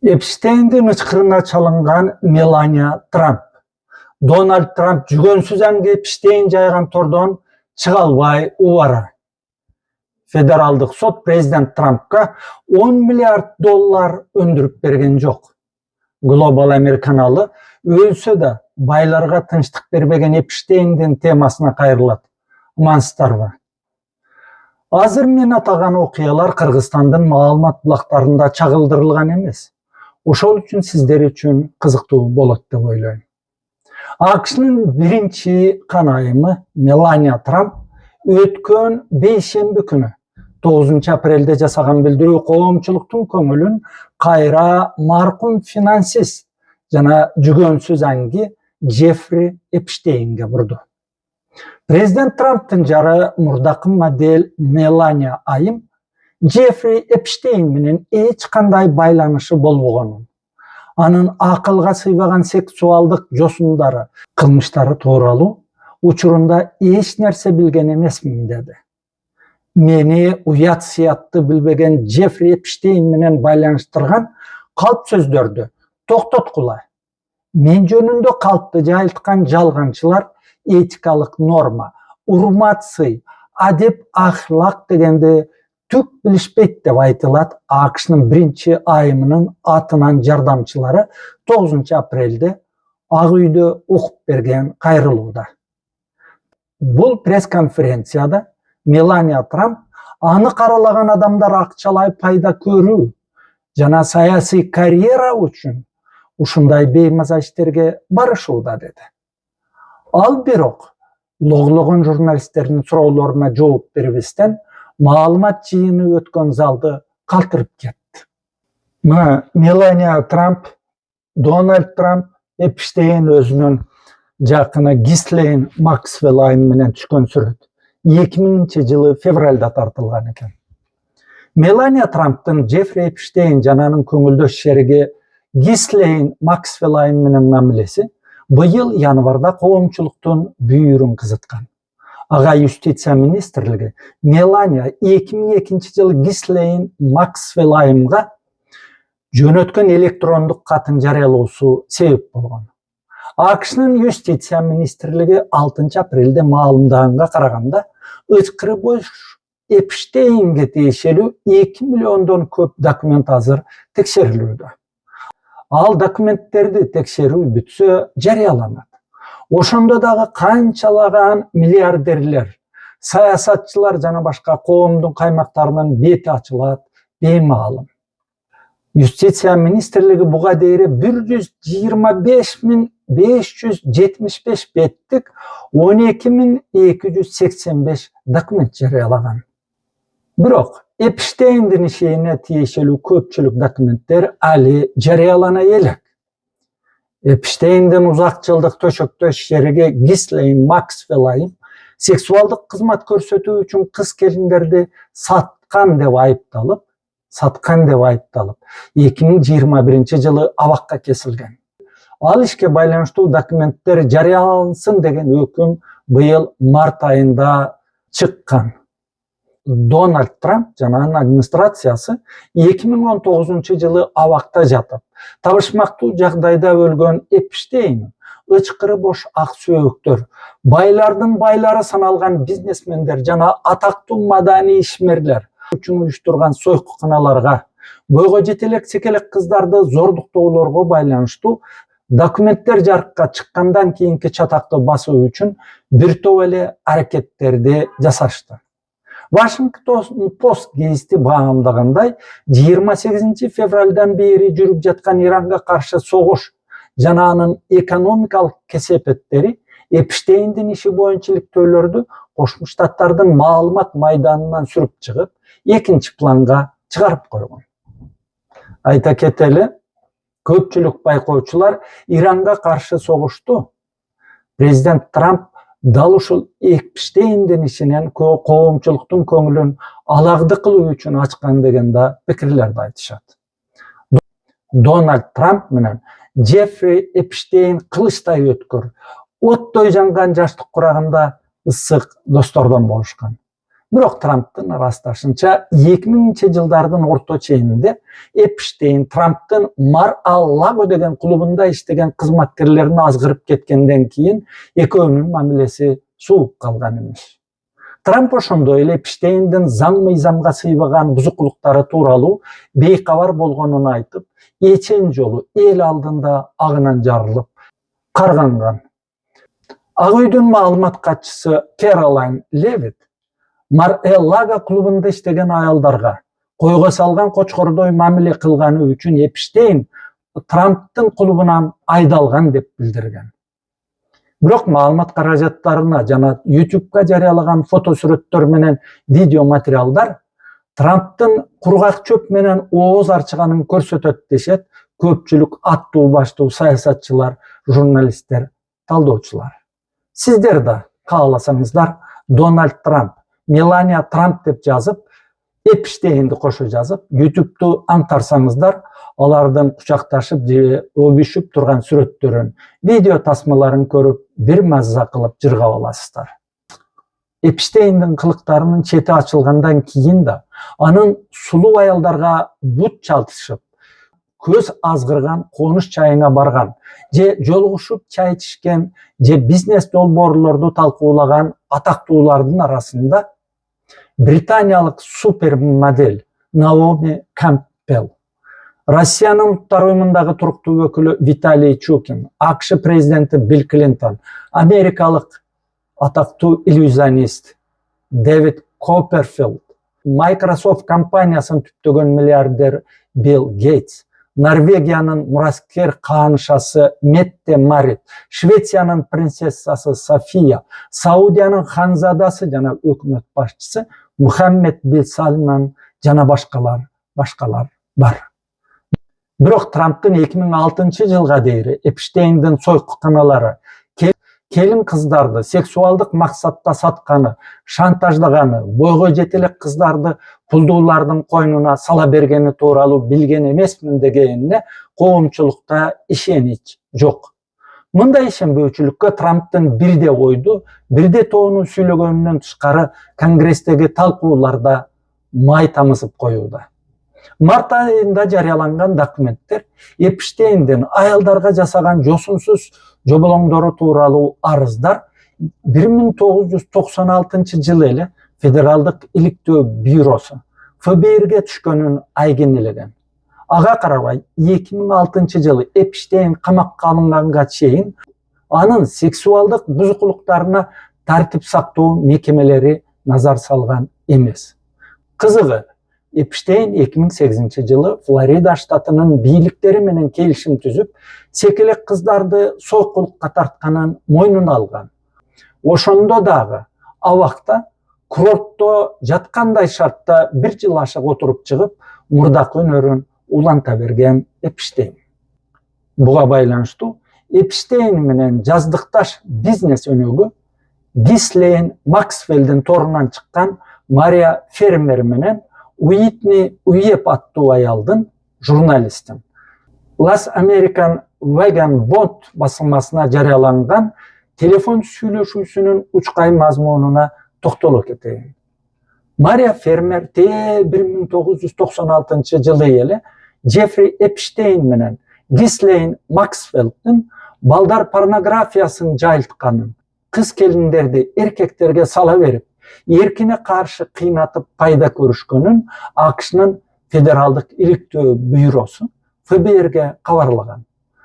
Epstein'din ıçkırına çalıngan Melania Trump. Donald Trump jügönsüz ange Epstein jaygan tordan çıga albay ubara. Federaldık sot Prezident Trump'a 10 milyard dollar öndürüp bergen jok. Global Amerikanalı ölse de baylarga tınçtık berbegen Epstein'din temasına kayırılat. Manstar var. Azır men atagan okuyalar Kırgızstandın maalumat bulaklarında çagıldırılgan emes. Oşol üçün sizler üçün kızıktуу bolot dep oyloyum. AQSh'nın birinci kanayımı Melania Trump ötkön beyşembi günü 9 aprelde jasagan bildirүү коомчулуктун көңүлүн кайра маркум финансист жана жүгөнсүз анги Jeffrey Epstein'ge burdu. Prezident Trump'tın jары murdakın model Melania ayım Jeffrey Epstein menen hiç kanday baylanışı bolbogonun, anın akılga sıybagan seksualdık josundары, kılmışları tuuralı uçurunda hiç nerse bilgen emesmin dedi. Meni uyat siyatты bilbegen Jeffrey Epstein menen baylanıştırgan kalp sözdördü. Toktotkula. Men jönündө kalpты jayıltkan jalgançılar etikalık norma, urmat sый, adep ahlak degende tük bilişpeyt dep aytylat. AQSh'nın birinci ayımının atынан jardamçıları 9 aprelde Ак Үйдө okup bergen kayrılууda. Bul press konferensiyada Melania Trump anı karalagan adamдар акчалай пайда көрүү жана саясий карьера үчүн ушундай беймаза иштерге барышууда dedi. Al бирок логлогон журналисттердин суроолоруна жооп бербестен маалымат жыйыны өткөн залды калтырып кетти. Melania Trump, Donald Trump, Epstein özünün jakını Ghislaine Maxwell ayım menen түшкөн сүрөт 2000-жылы февралда тартылган экен. Melania Trump'tın Jeffrey Epstein жананын көңүлдөш шериги Ghislaine Maxwell ayım menen мамилеси быйыл январда коомчулуктун бүйүрүн кызыткан. Ага юстиция министрлиги Melania 2002-жылы Ghislaine Maxwell айымга жөнөткөн электрондук катын жарыялоосу себеп болгон. AQSh'nın юстиция министрлиги 6 апрелде маалымдаганга караганда ычкыры бош Epstein'ge тиешелүү 2 миллиондон көп документ азыр текшерилүүдө. Ал документтерди текшерүү бүтсө жарыяланат. Ошондо дагы канчалаган миллиардерлер, саясатчылар жана башка коомдун каймактарынын бети ачылат беймаалым. Юстиция министрлиги буга дейре 125.575 беттик 12.285 документ жарыялаган. Бирок Epstein'din ишине тиешелүү көпчүлүк документтер али жарыялана элек. Epstein'din uzak жылдык төшөктөш шериги Ghislaine Maxwell айым сексуалдык кызмат көрсөтүү үчүн кыз келиндерди саткан деп айыпталып 2021-жылы абакка кесилген. Ал ишке байланыштуу документтер жарыялансын деген өкүм быйыл март айында чыккан. Donald Trump жана анын администрациясы 2019-жылы абакта жатып, табышмактуу жагдайда өлгөн Epstein, ычкыры бош ак сөөктөр, байлардын байлары саналган бизнесмендер жана атактуу мадани ишмерлер үчүн уюштурган сойкуканаларга, бойго жетелек секелек кыздарды зордуктоолорго байланыштуу документтер жарыкка чыккандан кийинки чатакты басуу үчүн бир топ эле аракеттерди жасашты. Washington Post гезити багамдагандай 28 февралдан бери жүрүп жаткан Иранга каршы согуш жана анын экономикалык кесепеттери Epstein'din иши боюнча иликтөөлөрдү Кошмо Штаттардын маалымат майданынан сүрүп чыгып, экинчи планга чыгарып койгон. Айта кетели, көпчүлүк байкоочулар Иранга каршы согушту Президент Трамп дал ушул Epstein'din ишинен коомчулуктун көңүлүн аларды кылуу үчүн ачкан деген да пикирлерди айтышат. Donald Trump менен Jeffrey Epstein кылычтай өткөр, оттой жанган жаштык курагында ысык достордон болушкан. Бирок Трамптын ырасташынча 2000-жылдардын орто ченинде Эпштейн Трамптын Мар-а-Лаго деген клубунда иштеген кызматкерлерин азгырып кеткенден кийин экөөнүн мамилеси сууп калган эмес. Трамп ошондой эле Эпштейндин заң мыйзамга сыйбаган бузукулуктары тууралуу бейкабар болгонун айтып, эчен жолу эл алдында агынан жарылып карганган. Ак үйдүн маалымат катчысы Кэролайн Левит Мар-а-Лаго клубунда иштеген аялдарга койго салган кочкордой мамиле кылганы үчүн Эпштейн Трамптын клубунан айдалган деп билдирген. Бирок маалымат каражаттарына жана YouTube'га жарыялаган фотосүрөттөр менен видео материалдар Трамптын кургак чөп менен ооз арчыганын көрсөтөт дешет көпчүлүк аттуу баштуу саясатчылар, журналисттер, талдоочулар. Сиздер да кааласаңыздар Дональд Трамп, Мелания Трамп деп жазып, Эпштейнди кошо жазып, YouTube'ду аңтарсаңыздар, алардын кучакташып же өбүшүп турган сүрөттөрүн, видео тасмаларын көрүп, бир маза кылып жыргап аласыздар. Эпштейндин кылыктарынын чети ачылгандан кийин да анын сулуу аялдарга бут чалтышып, көз азгырган конуш чайына барган, же жолугушуп чай ичишкен, же бизнес долбоорлорду талкуулаган атактуулардын арасында британиялык супермодель Наоми Кампбелл, Россиянын Улуттар уюмундагы туруктуу өкүлү Виталий Чукин, АКШ президенти Билл Клинтон, америкалык атактуу иллюзионист Дэвид Копперфилд, Microsoft компаниясын түптөгөн миллиардер Билл Гейтс, Норвегиянын мураскер каанышасы Метте Марит, Швециянын принцессасы София, Саудиянын ханзадасы жана өкмөт башчысы Мухаммед бин Салман жана башкалар бар. Бирок Трамптын 2006-жылга дейин Эпштейндин сойкуканалары келин кыздарды сексуалдык максатта сатканы, шантаждаганы, бойго жете элек кыздарды пулдуулардын койнуна сала бергени тууралуу билген эмесмин дегенине коомчулукта ишенич жок. Мындай ишенбөөчүлүккө Трамптын бирде ойду, бирде тоонун сүйлөгөнүнөн тышкары Конгресстеги талкууларда май тамызып коюуда. Март айында жарыяланган документтер Эпштейндин аялдарга жасаган жосунсуз жоболоңдору тууралуу арыздар 1996-жылы эле Федералдык иликтөө бюросу ФБРге түшкөнүн айгинелеген. Ага карабай 2006-жылы Эпштейн камакка алынганга чейин анын сексуалдык бузукулуктарына тартип сактоо мекемелери назар салган эмес. Кызыгы, Эпштейн 2008-жылы Флорида штатынын бийликтери менен келишим түзүп, секелек кыздарды сойкулукка тартканын мойнуна алган. Ошондо дагы абакта курортто жаткандай шартта бир жыл ашык отуруп чыгып, мурдакы өнөрүн уланта берген Эпштейн. Буга байланыштуу Эпштейн менен жаздыкташ бизнес өнөгү Гислейн Максвеллдин торунан чыккан Мария Фермер менен Уитни Уеб аттуу аялдын журналистин Last American Vagabond басылмасына жарыяланган телефон сүйлөшүүсүнүн учкай мазмунуна токтоло кетейин. Мария Фермер 1996-жылы эле Джеффри Эпштейн менен Гислейн Максвеллдин балдар порнографиясын жайылтканын, кыз келиндерди эркектерге сала берип, эркине каршы кыйнатып пайда көрүшкөнүн АКШнын Федералдык иликтөө бюросу ФБРге кабарлаган.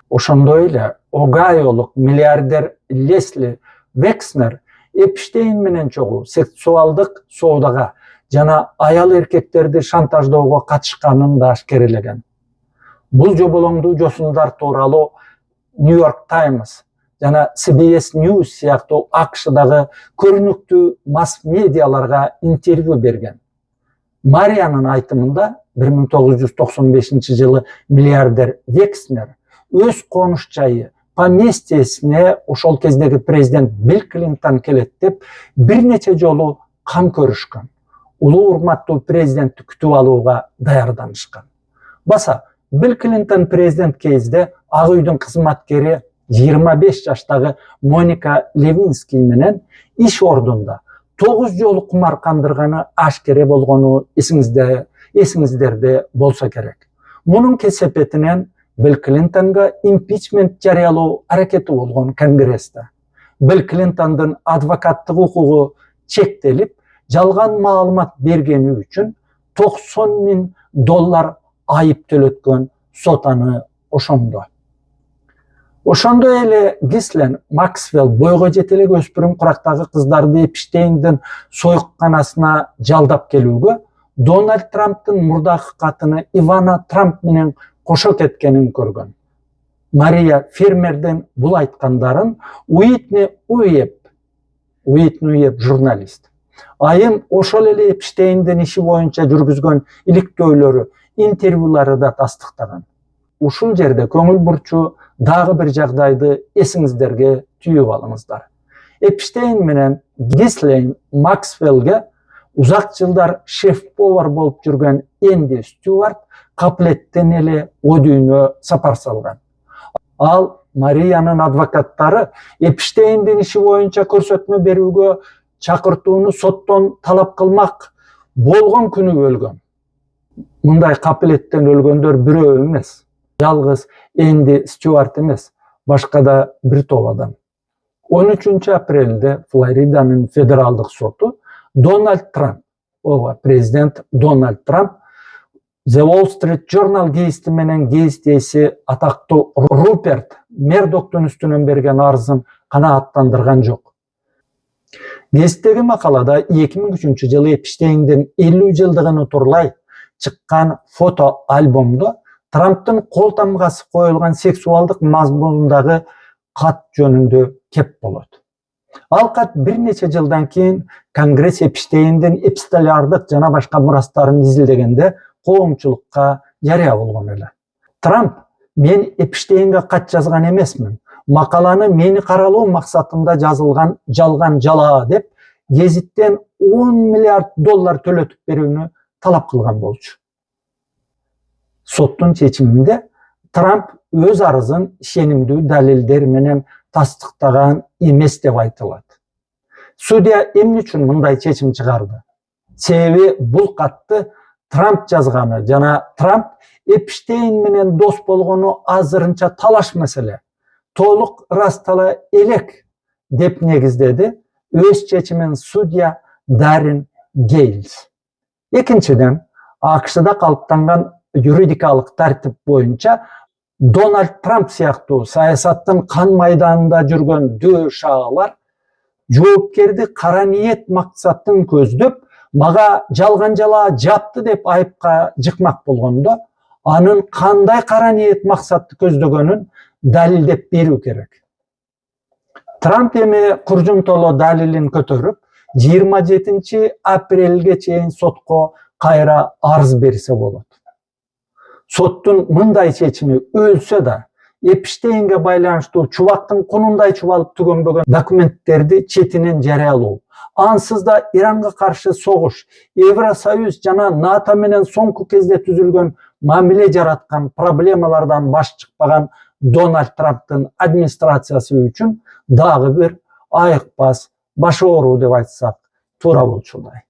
Ошондой эле Огайолук миллиардер Лесли Векснер Эпштейн менен чогуу сексуалдык соодага жана аял эркектерди шантаждоого катышканын да ашкерелеген. Бул жоболоңдуу жосундар тууралуу New York Times жана CBS News сыяктуу АКШдагы көрүнүктүү масс медиаларга интервью берген. Мариянын айтымында 1995-жылы миллиардер Векснер өз конуш жайы поместьесине ошол кездеги президент Билл Клинтон келет деп бир нече жолу кам көрүшкөн. Улуу урматтуу президентти күтүп алууга даярданышкан. Баса Билл Клинтон президент кезде Ак үйдүн кызматкери 25 жаштагы Моника Левинский менен иш ордунда 9 жолу кумар кандырганы ашкере болгону эсиңиздерде болса керек. Мунун кесепетинен Билл Клинтонго импичмент жарыялоо аракети болгон Конгрессте. Билл Клинтондун адвокаттык укугу чектелип, жалган маалымат бергени үчүн $90,000 айып төлөткөн сот аны ошондо. Ошондо эле Гислен Максвелл бойго жете элек өспүрүм курактагы кыздарды Эпштейндин союкканасына жалдап келүүгө Дональд Трамптын мурдагы катыны Ивана Трамп менен кошо кеткенин көргөн. Мария Фермердин бул айткандарын Уитни Уеб журналист. Айым ошол эле Эпштейндин иши боюнча жүргүзгөн иликтөөлөрү, интервьюлары да тастыктаган. Ушул жерде көңүл бурчу дагы бир жагдайды эсиңиздерге түйүп алыңыздар. Эпштейн менен Гислен Максвеллге узак жылдар шеф-повар болуп жүргөн Энди Стюарт каплеттен эле о дүйнө сапар салган. Ал Мариянын адвокаттары Эпштейндин иши боюнча көрсөтмө берүүгө чакыртууну соттон талап кылмак болгон күнү өлгөн. Мындай каплеттен өлгөндөр бирөө эмес. Жалгыз Энди Стюарт эмес, башка да бир топ адам. 13 апрелде Флориданын федералдык соту Дональд Трамп, президент Дональд Трамп, The Wall Street Journal гейсти менен гейст ээси атактуу Руперт Мердоктун үстүнөн берген арызын канааттандырган жок. Гейсттеги макалада 2003 жылы Эпштейндин 50 жылдыгын турлай чыккан фото альбомдо Трамптын кол тамгасы коюлган сексуалдык мазмундагы кат жөнүндө кеп болот. Ал кат бир нече жылдан кийин Конгресс Эпштейндин эпистолярдык жана башка мурастарын изилдегенде коомчулукка жарыя болгон эле. Трамп: "Мен Эпштейнге кат жазган эмесмин. Макаланы мени каралоо максатында жазылган жалган жалаа" деп гезиттен $10 миллиард төлөтүп берүүнү талап кылган болчу. Соттун чечиминде Трамп өз арызын ишенимдүү далилдер менен тастыктаган эмес деп айтылат. Судья эмне үчүн мындай чечим чыгарды? Себеби бул катты Трамп жазганы жана Трамп Эпштейн менен дос болгону азырынча талаш маселе. Толук ырастала элек деп негиздеди өз чечимин судья Дарин Гейлс. Экинчиден, АКШда калыптанган юридикалык тартип боюнча Дональд Трамп сыяктуу саясаттын кан майданында жүргөн дөө шаалар жоопкерди кара ниет максатын көздөп, мага жалган жалаа жапты деп айыпка жыкмак болгондо, анын кандай кара ниет максатты көздөгөнүн далилдеп берүү керек. Трамп эми куржунтоло далилин көтөрүп, 27 апрелге чейин сотко кайра арыз берсе болот. Соттун мындай чечими өлсө да, Эпштейнге байланыштуу чубактын кунундай чубалып түгөнбөгөн документтерди четинен жарыялоо, ансыз да Иранга каршы согуш, Евросоюз жана НАТО менен соңку кезде түзүлгөн мамиле жараткан проблемалардан баш чыкпаган Дональд Трамптын администрациясы үчүн дагы бир айыкпас баш оору деп айтсак туура болчудай.